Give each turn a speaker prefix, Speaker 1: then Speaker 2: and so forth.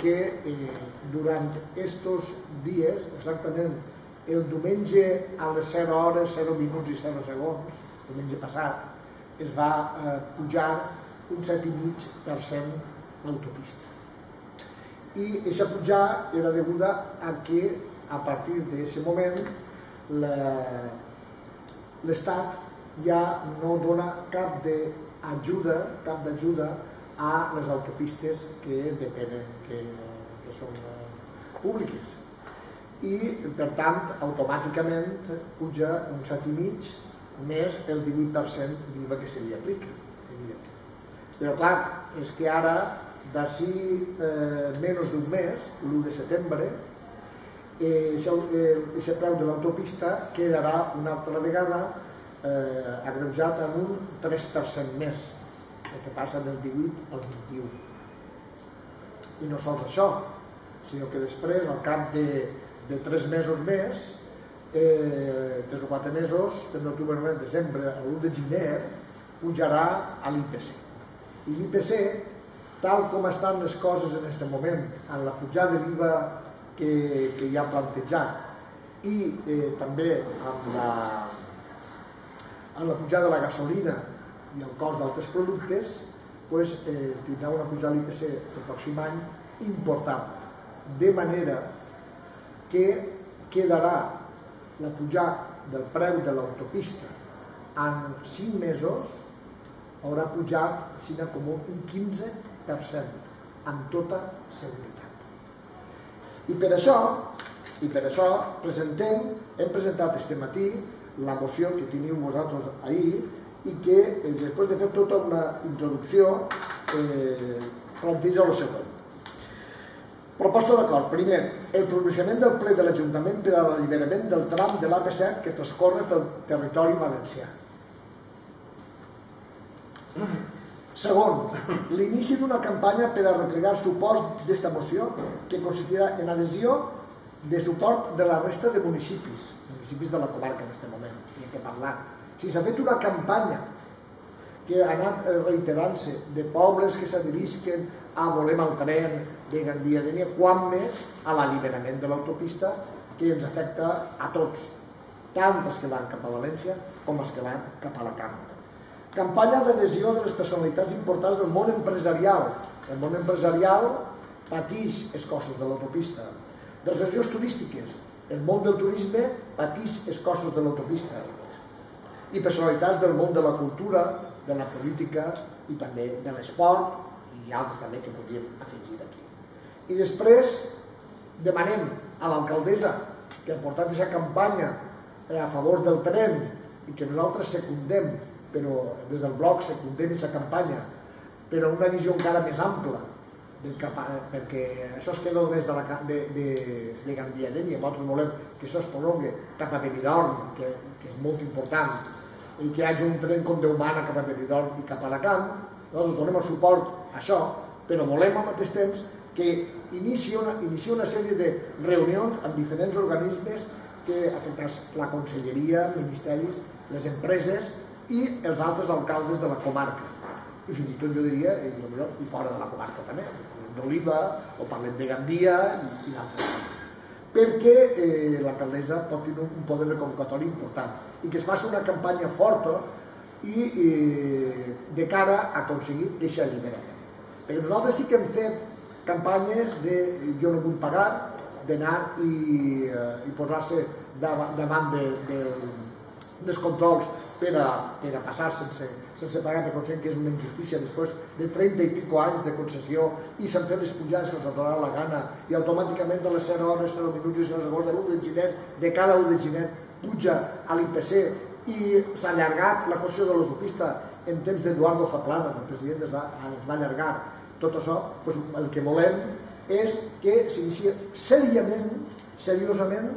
Speaker 1: que durant aquests dies, exactament el diumenge a les 0 hores, 0 minuts i 0 segons, diumenge passat, es va pujar un 7,5% l'autopista. I aquesta pujada era deguda a que a partir d'aquest moment l'Estat ja no dona cap d'ajuda a les autopistes que depenen, que són públiques. I, per tant, automàticament puja un 7,5 més el 18% d'IVA que se li aplica. Però, clar, és que ara, d'ací menys d'un mes, l'1 de setembre, aquest preu de l'autopista quedarà una altra vegada agreujat amb un 3% més, el que passa del 18 al 21. I no sols això, sinó que després, al cap de 3 mesos més, 3 o 4 mesos, de l'octubre, novembre, desembre, a l'1 de gener, pujarà a l'IPC. I l'IPC, tal com estan les coses en aquest moment, amb la pujada de l'IVA que hi ha plantejat i també amb la pujada de la gasolina i el cost d'altres productes, tindrà una pujada de l'IPC el pròxim any important, de manera que quedarà la pujada del preu de l'autopista en 5 mesos haurà pujat com un 15%, amb tota seguretat. I per això hem presentat este matí la moció que teniu vosaltres ahir i que, després de fer tota una introducció, planteja el següent. Proposta d'acord. Primer, el pronunciament del ple de l'Ajuntament per a l'alliberament del tram de l'AP7 que transcorre pel territori valencià. Segon, l'inici d'una campanya per a replegar suport d'esta moció que consistirà en adhesió de suport de la resta de municipis de la comarca en aquest moment, hi ha que parlar. Si s'ha fet una campanya que ha anat reiterant-se de pobles que s'adherisquen a volem el tren de Gandia de Nia, quan més a l'alliberament de l'autopista que ens afecta a tots, tant els que van cap a València com els que van cap a Alacant. Campanya d'adhesió de les personalitats importants del món empresarial. El món empresarial pateix els costos de l'autopista. De les regions turístiques, el món del turisme pateix els costos de l'autopista. I personalitats del món de la cultura, de la política i també de l'esport i altres també que podríem afegir aquí. I després demanem a l'alcaldessa que ha portat aquesta campanya a favor del tren i que nosaltres secundem, però des del bloc secundem aquesta campanya, però una visió encara més ampla, perquè això es queda només de Gandia de Nia, nosaltres volem que això es prolongui cap a Benidorm, que és molt important, i que hi hagi un tren com Déu mana cap a Benidorm i cap a Alacant. Nosaltres donem el suport a això, però volem al mateix temps que inici una sèrie de reunions amb diferents organismes que afecten la conselleria, ministeris, les empreses i els altres alcaldes de la comarca. I fins i tot jo diria, i fora de la comarca també, d'Oliva, o parlem de Gandia i d'altres coses. Perquè l'alcaldessa pot tenir un poder de convocatòria important i que es faci una campanya forta i de cara a aconseguir aquest alliberament. Perquè nosaltres sí que hem fet campanyes de jo no vull pagar, d'anar i posar-se davant dels controls per a passar sense pagar, perquè considerem que és una injustícia després de 30 i pico anys de concessió i s'han fet les pujades que els ha donat la gana i automàticament de les 0 hores, 0 minuts i 0 segons de l'1 de gener, de cada 1 de gener puja a l'IPC i s'ha allargat la concessió de l'autopista en temps d'Eduardo Zaplana, el president es va allargar tot això. El que volem és que s'inicia seriosament